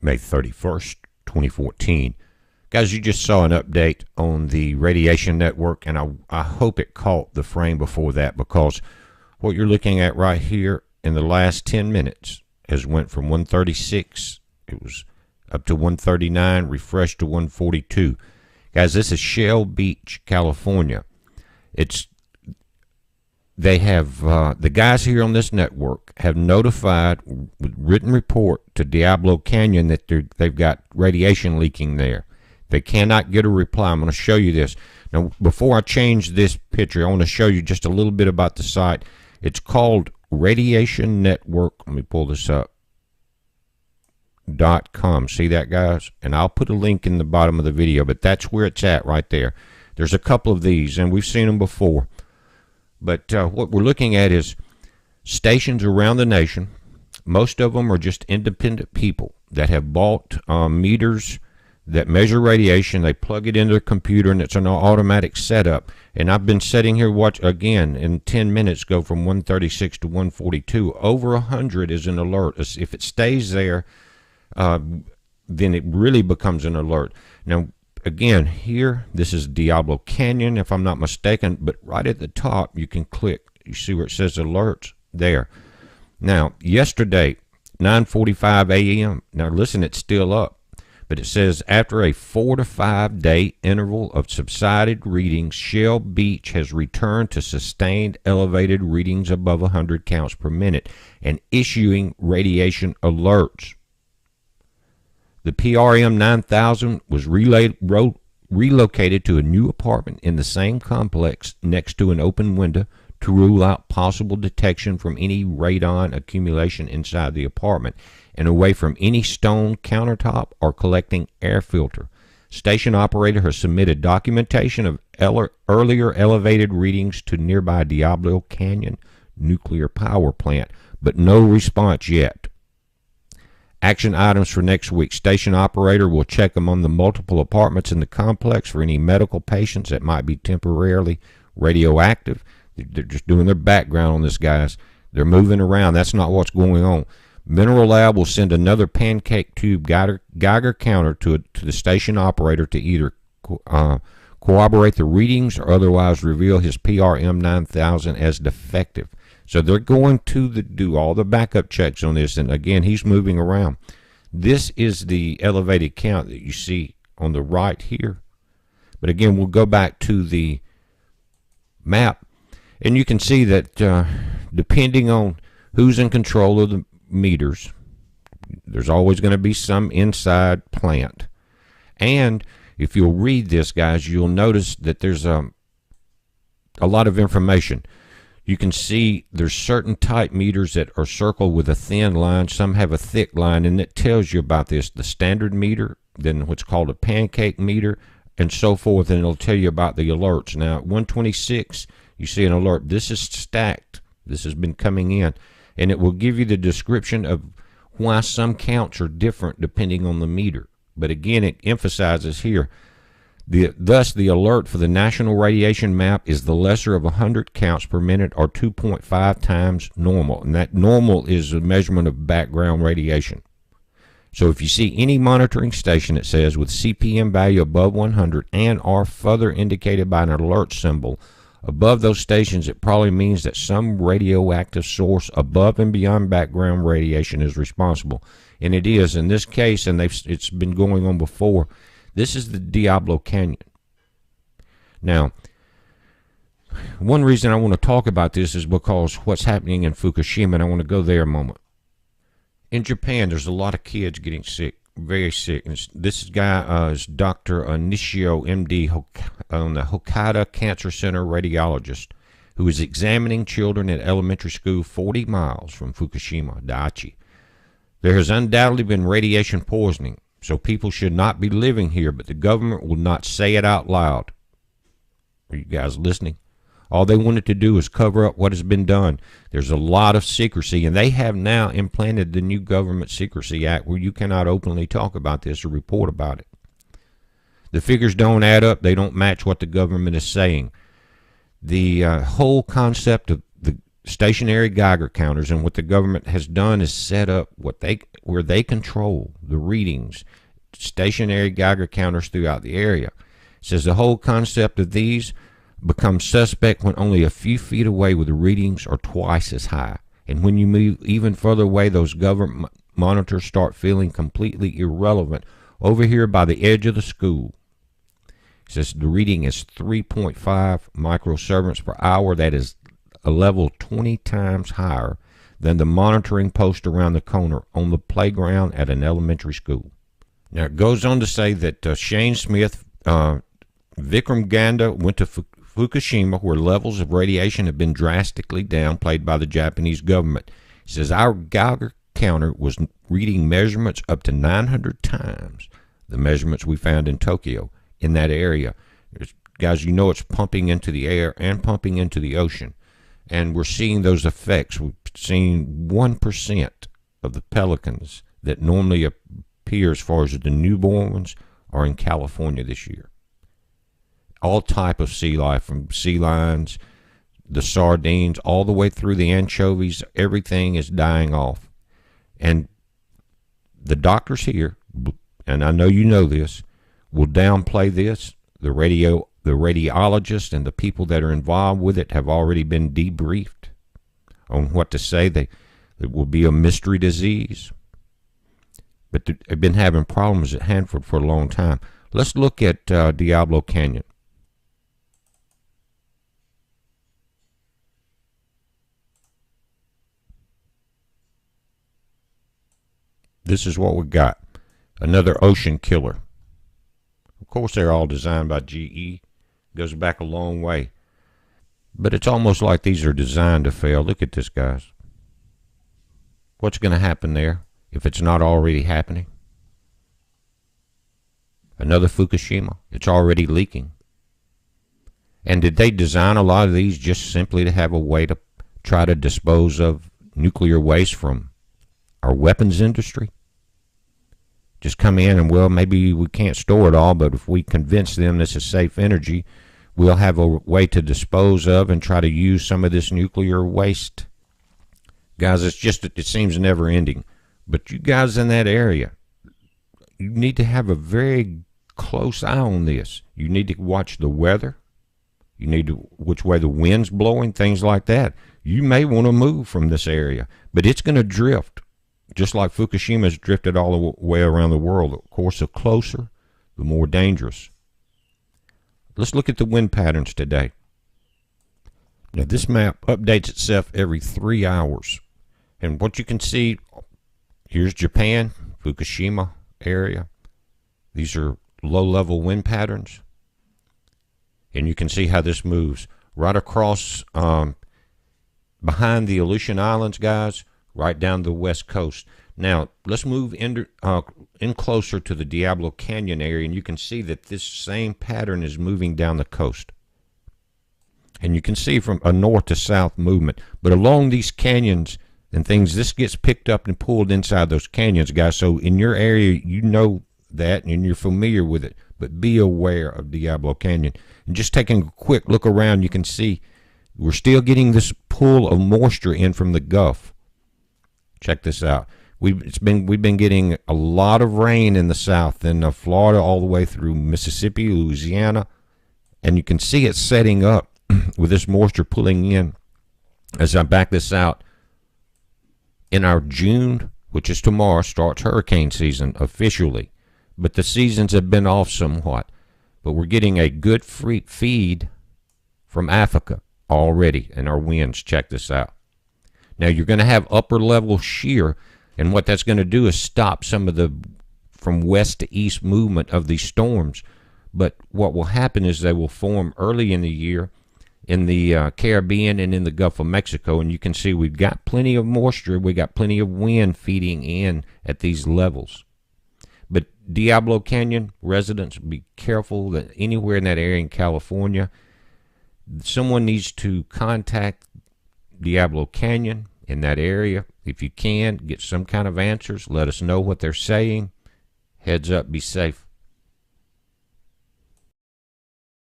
May 31st, 2014. Guys, you just saw an update on the radiation network, and I hope it caught the frame before that, because what you're looking at right here in the last 10 minutes has went from 136, it was up to 139, refreshed to 142. Guys, this is Shell Beach, California. They have the guys here on this network have notified with written report to Diablo Canyon that they've got radiation leaking there. They cannot get a reply. I'm going to show you this. Now, before I change this picture, I want to show you just a little bit about the site. It's called Radiation Network. Let me pull this up. .com. See that, guys? And I'll put a link in the bottom of the video, but that's where it's at right there. There's a couple of these, and we've seen them before. But what we're looking at is stations around the nation. Most of them are just independent people that have bought meters that measure radiation. They plug it into their computer, and it's an automatic setup. And I've been sitting here again, in 10 minutes, go from 136 to 142. Over 100 is an alert. If it stays there, then it really becomes an alert. Now, again, here, this is Diablo Canyon, if I'm not mistaken, but right at the top, you can click. You see where it says alerts there. Now, yesterday, 9:45 a.m., now listen, it's still up, but it says after a 4 to 5 day interval of subsided readings, Shell Beach has returned to sustained elevated readings above 100 counts per minute and issuing radiation alerts. The PRM 9000 was relocated to a new apartment in the same complex next to an open window to rule out possible detection from any radon accumulation inside the apartment and away from any stone countertop or collecting air filter. Station operator has submitted documentation of earlier elevated readings to nearby Diablo Canyon nuclear power plant, but no response yet. Action items for next week. Station operator will check among the multiple apartments in the complex for any medical patients that might be temporarily radioactive. They're just doing their background on this, guys. They're moving around. That's not what's going on. Mineral Lab will send another pancake tube Geiger counter to the station operator to either corroborate the readings or otherwise reveal his PRM 9000 as defective. So they're going to do all the backup checks on this, and again, he's moving around. This is the elevated count that you see on the right here. But again, we'll go back to the map, and you can see that depending on who's in control of the meters, there's always going to be some inside plant. And if you'll read this, guys, you'll notice that there's a lot of information. You can see there's certain type meters that are circled with a thin line. Some have a thick line, and it tells you about this. The standard meter, then what's called a pancake meter, and so forth, and it'll tell you about the alerts. Now, at 126, you see an alert. This is stacked. This has been coming in, and it will give you the description of why some counts are different depending on the meter. But again, it emphasizes here, thus the alert for the national radiation map is the lesser of 100 counts per minute or 2.5 times normal. And that normal is a measurement of background radiation. So if you see any monitoring station that says with CPM value above 100 and are further indicated by an alert symbol above those stations, it probably means that some radioactive source above and beyond background radiation is responsible. And it is in this case, and it's been going on before. This is the Diablo Canyon. Now, one reason I want to talk about this is because what's happening in Fukushima, and I want to go there a moment. In Japan, there's a lot of kids getting sick, very sick. And this guy is Dr. Nishio, MD, on the Hokkaido Cancer Center radiologist, who is examining children at elementary school 40 miles from Fukushima, Daiichi. There has undoubtedly been radiation poisoning, so people should not be living here, but the government will not say it out loud. Are you guys listening? All they wanted to do is cover up what has been done. There's a lot of secrecy, and they have now implanted the new Government Secrecy Act where you cannot openly talk about this or report about it. The figures don't add up. They don't match what the government is saying. The whole concept of stationary Geiger counters, and what the government has done is set up where they control the readings, stationary Geiger counters throughout the area. It says the whole concept of these becomes suspect when only a few feet away where the readings are twice as high. And when you move even further away, those government monitors start feeling completely irrelevant. Over here by the edge of the school, it says the reading is 3.5 microsieverts per hour. That is a level 20 times higher than the monitoring post around the corner on the playground at an elementary school. Now it goes on to say that Shane Smith, Vikram Ganda went to Fukushima, where levels of radiation have been drastically downplayed by the Japanese government. He says our Geiger counter was reading measurements up to 900 times the measurements we found in Tokyo in that area. Guys, you know it's pumping into the air and pumping into the ocean. And we're seeing those effects. We've seen 1% of the pelicans that normally appear as far as the newborn ones are in California this year. All type of sea life, from sea lions, the sardines, all the way through the anchovies, everything is dying off. And the doctors here, and I know you know this, will downplay this. The radiologists and the people that are involved with it have already been debriefed on what to say. It will be a mystery disease. But they've been having problems at Hanford for a long time. Let's look at Diablo Canyon. This is what we got. Another ocean killer. Of course, they're all designed by GE. Goes back a long way. But it's almost like these are designed to fail. Look at this, guys. What's going to happen there if it's not already happening? Another Fukushima. It's already leaking. And did they design a lot of these just simply to have a way to try to dispose of nuclear waste from our weapons industry? Just come in and, well, maybe we can't store it all, but if we convince them this is safe energy, we'll have a way to dispose of and try to use some of this nuclear waste. Guys, it seems never ending. But you guys in that area, you need to have a very close eye on this. You need to watch the weather. You need to, which way the wind's blowing, things like that. You may want to move from this area, but it's going to drift. Just like Fukushima's drifted all the way around the world. Of course, the closer, the more dangerous. Let's look at the wind patterns today. Now, this map updates itself every 3 hours. And what you can see, here's Japan, Fukushima area. These are low-level wind patterns. And you can see how this moves. Right across behind the Aleutian Islands, guys, right down the west coast. Now, let's move in closer to the Diablo Canyon area, and you can see that this same pattern is moving down the coast. And you can see from a north to south movement. But along these canyons and things, this gets picked up and pulled inside those canyons, guys. So in your area, you know that, and you're familiar with it. But be aware of Diablo Canyon. And just taking a quick look around, you can see we're still getting this pull of moisture in from the Gulf. Check this out. We've been getting a lot of rain in the south, in Florida all the way through Mississippi, Louisiana, and you can see it setting up with this moisture pulling in. As I back this out, in our June, which is tomorrow, starts hurricane season officially, but the seasons have been off somewhat. But we're getting a good free feed from Africa already in our winds. Check this out. Now, you're going to have upper level shear, and what that's going to do is stop some of the from west to east movement of these storms. But what will happen is they will form early in the year in the Caribbean and in the Gulf of Mexico, and you can see we've got plenty of moisture, we got plenty of wind feeding in at these levels. But Diablo Canyon residents, be careful that anywhere in that area in California, someone needs to contact Diablo Canyon in that area. If you can, get some kind of answers. Let us know what they're saying. Heads up, be safe.